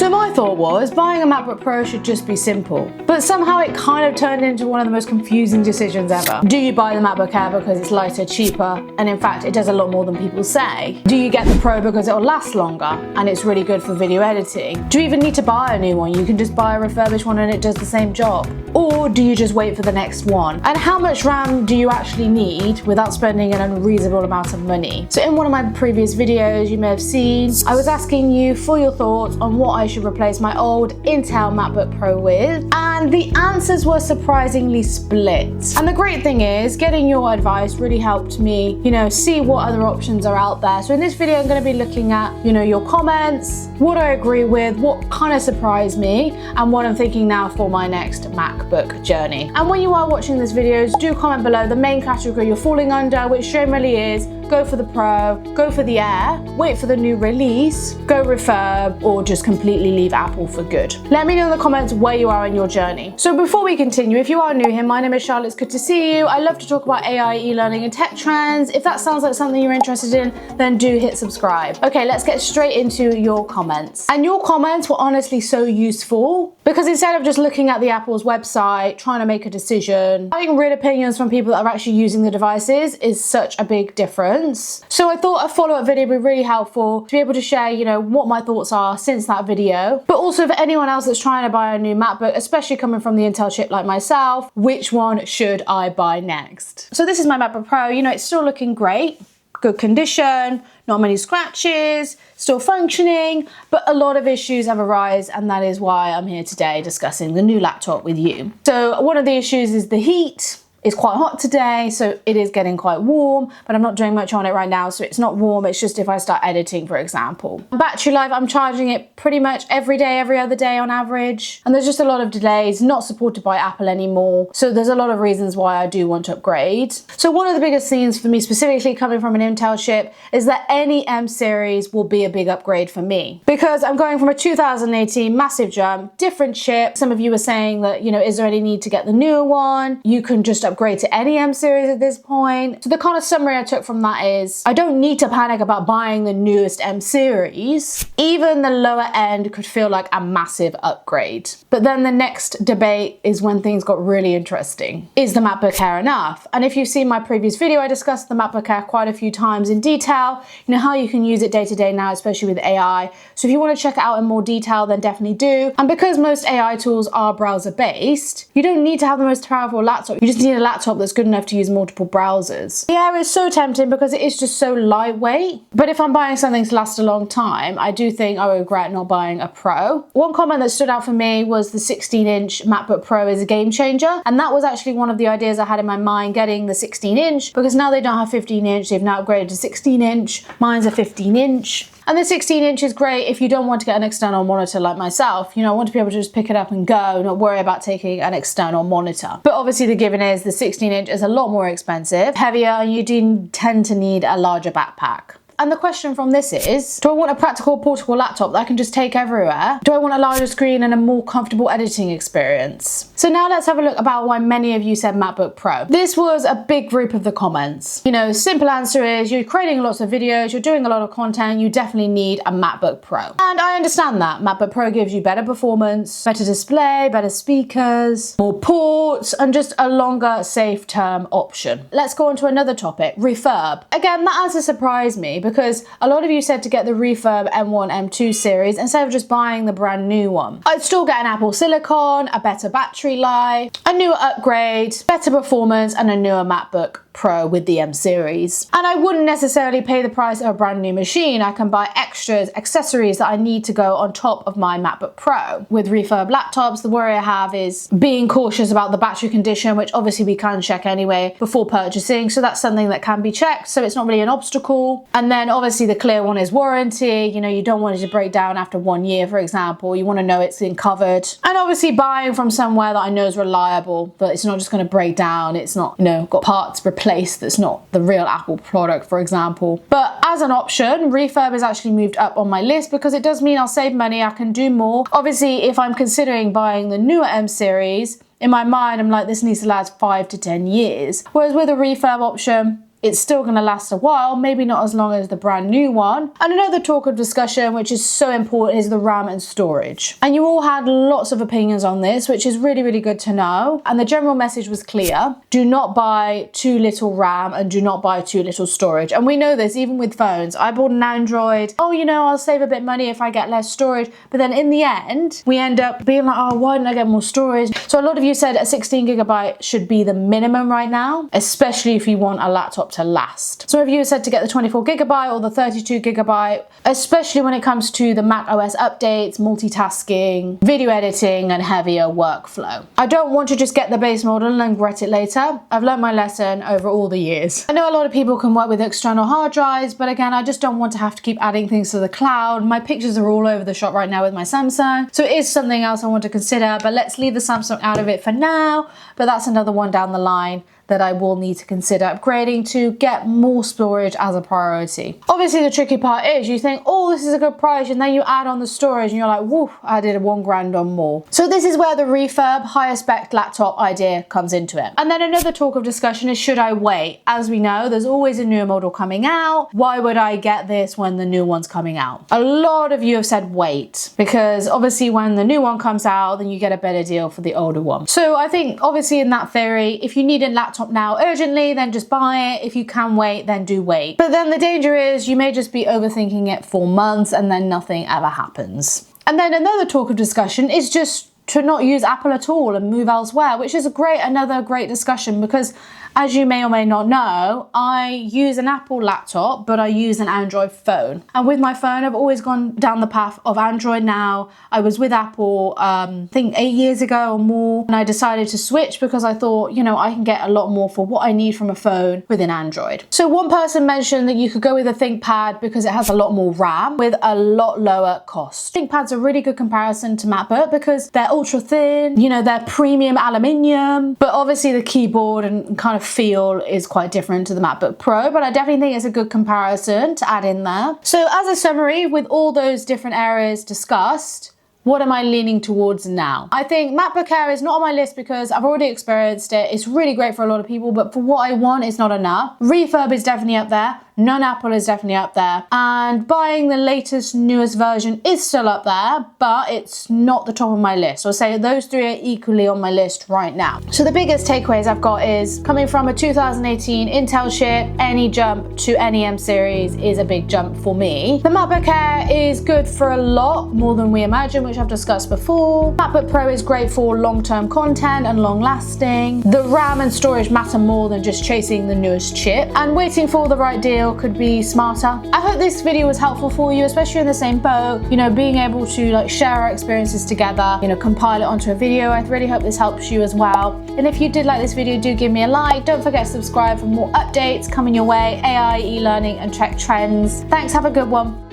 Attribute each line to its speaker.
Speaker 1: So my thought was buying a MacBook Pro should just be simple, but somehow it kind of turned into one of the most confusing decisions ever. Do you buy the MacBook Air because it's lighter, cheaper, and in fact it does a lot more than people say? Do you get the Pro because it'll last longer and it's really good for video editing? Do you even need to buy a new one? You can just buy a refurbished one and it does the same job. Or do you just wait for the next one? And how much RAM do you actually need without spending an unreasonable amount of money? So in one of my previous videos you may have seen, I was asking you for your thoughts on what I should replace my old Intel MacBook Pro with, and the answers were surprisingly split. And the great thing is, getting your advice really helped me, see what other options are out there. So in this video I'm going to be looking at, your comments, what I agree with, what kind of surprised me, and what I'm thinking now for my next MacBook journey. And when you are watching these videos, do comment below the main category you're falling under, which generally is go for the Pro, go for the Air, wait for the new release, go refurb, or just completely leave Apple for good. Let me know in the comments where you are in your journey. So before we continue, if you are new here, my name is Charlotte, it's good to see you. I love to talk about AI, e-learning and tech trends. If that sounds like something you're interested in, then do hit subscribe. Okay, let's get straight into your comments. And your comments were honestly so useful because instead of just looking at the Apple's website, trying to make a decision, having real opinions from people that are actually using the devices is such a big difference. So I thought a follow-up video would be really helpful to be able to share, what my thoughts are since that video, but also for anyone else that's trying to buy a new MacBook, especially coming from the Intel chip like myself, which one should I buy next? So this is my MacBook Pro, it's still looking great, good condition, not many scratches, still functioning, but a lot of issues have arisen, and that is why I'm here today discussing the new laptop with you. So one of the issues is the heat. It's quite hot today, so it is getting quite warm, but I'm not doing much on it right now, so it's not warm. It's just if I start editing, for example. Battery life, I'm charging it pretty much every day, every other day on average. And there's just a lot of delays, not supported by Apple anymore. So there's a lot of reasons why I do want to upgrade. So one of the biggest things for me, specifically coming from an Intel chip, is that any M series will be a big upgrade for me. Because I'm going from a 2018 massive jump, different chip. Some of you were saying that, is there any need to get the newer one? You can just upgrade to any M series at this point. So the kind of summary I took from that is, I don't need to panic about buying the newest M series. Even the lower end could feel like a massive upgrade. But then the next debate is when things got really interesting. Is the MacBook Air enough? And if you've seen my previous video, I discussed the MacBook Air quite a few times in detail, how you can use it day to day now, especially with AI. So if you want to check it out in more detail, then definitely do. And because most AI tools are browser based, you don't need to have the most powerful laptop. You just need a laptop that's good enough to use multiple browsers. The Air is so tempting because it is just so lightweight. But if I'm buying something to last a long time, I do think I would regret not buying a Pro. One comment that stood out for me was the 16-inch MacBook Pro is a game changer. And that was actually one of the ideas I had in my mind, getting the 16-inch, because now they don't have 15-inch, they've now upgraded to 16-inch. Mine's a 15-inch. And the 16-inch is great if you don't want to get an external monitor like myself. I want to be able to just pick it up and go, not worry about taking an external monitor. But obviously the given is the 16-inch is a lot more expensive, heavier, and you do tend to need a larger backpack. And the question from this is, do I want a practical portable laptop that I can just take everywhere? Do I want a larger screen and a more comfortable editing experience? So now let's have a look about why many of you said MacBook Pro. This was a big group of the comments. Simple answer is, you're creating lots of videos, you're doing a lot of content, you definitely need a MacBook Pro. And I understand that. MacBook Pro gives you better performance, better display, better speakers, more ports, and just a longer safe term option. Let's go on to another topic, refurb. Again, that answer surprised me, because a lot of you said to get the Refurb M1, M2 series instead of just buying the brand new one. I'd still get an Apple Silicon, a better battery life, a newer upgrade, better performance, and a newer MacBook Pro with the M series. And I wouldn't necessarily pay the price of a brand new machine. I can buy extras, accessories that I need to go on top of my MacBook Pro. With refurb laptops, the worry I have is being cautious about the battery condition, which obviously we can check anyway before purchasing. So that's something that can be checked. So it's not really an obstacle. And then obviously the clear one is warranty. You don't want it to break down after 1 year, for example. You want to know it's been covered. And obviously buying from somewhere that I know is reliable, but it's not just going to break down. It's not, got parts replaced that's not the real Apple product, for example. But as an option, refurb has actually moved up on my list because it does mean I'll save money, I can do more. Obviously, if I'm considering buying the newer M series, in my mind, I'm like, this needs to last 5 to 10 years. Whereas with a refurb option, it's still going to last a while, maybe not as long as the brand new one. And another talk of discussion, which is so important, is the RAM and storage. And you all had lots of opinions on this, which is really, really good to know. And the general message was clear. Do not buy too little RAM and do not buy too little storage. And we know this even with phones. I bought an Android. Oh, you know, I'll save a bit of money if I get less storage. But then in the end, we end up being like, oh, why didn't I get more storage? So a lot of you said a 16 gigabyte should be the minimum right now, especially if you want a laptop to last. Some of you said to get the 24 gigabyte or the 32 gigabyte, especially when it comes to the Mac OS updates, multitasking, video editing, and heavier workflow. I don't want to just get the base model and regret it later. I've learned my lesson over all the years. I know a lot of people can work with external hard drives, but again, I just don't want to have to keep adding things to the cloud. My pictures are all over the shop right now with my Samsung, so it is something else I want to consider, but let's leave the Samsung out of it for now. But that's another one down the line that I will need to consider upgrading to get more storage as a priority. Obviously, the tricky part is you think, oh, this is a good price, and then you add on the storage and you're like, woof, I did $1,000 on more. So this is where the refurb higher spec laptop idea comes into it. And then another talk of discussion is, should I wait? As we know, there's always a new model coming out. Why would I get this when the new one's coming out? A lot of you have said wait, because obviously when the new one comes out, then you get a better deal for the older one. So I think obviously in that theory, if you need a laptop now urgently, then just buy it. If you can wait, then do wait. But then the danger is you may just be overthinking it for months and then nothing ever happens. And then another talk of discussion is just to not use Apple at all and move elsewhere, which is another great discussion, because as you may or may not know, I use an Apple laptop, but I use an Android phone. And with my phone, I've always gone down the path of Android now. I was with Apple, I think 8 years ago or more, and I decided to switch because I thought, you know, I can get a lot more for what I need from a phone with an Android. So one person mentioned that you could go with a ThinkPad because it has a lot more RAM with a lot lower cost. ThinkPad's a really good comparison to MacBook because they're ultra thin, you know, they're premium aluminium, but obviously the keyboard and kind of feel is quite different to the MacBook Pro, but I definitely think it's a good comparison to add in there. So as a summary, with all those different areas discussed, what am I leaning towards now? I think MacBook Air is not on my list because I've already experienced it. It's really great for a lot of people, but for what I want, it's not enough. Refurb is definitely up there. Non-Apple is definitely up there. And buying the latest, newest version is still up there, but it's not the top of my list. So I'll say those three are equally on my list right now. So the biggest takeaways I've got is, coming from a 2018 Intel chip, any jump to any M series is a big jump for me. The MacBook Air is good for a lot more than we imagine, which I've discussed before. MacBook Pro is great for long-term content and long-lasting. The RAM and storage matter more than just chasing the newest chip. And waiting for the right deal could be smarter. I hope this video was helpful for you, especially in the same boat, you know, being able to like share our experiences together, you know, compile it onto a video. I really hope this helps you as well. And if you did like this video, do give me a like. Don't forget to subscribe for more updates coming your way, AI, e-learning and tech trends. Thanks, have a good one.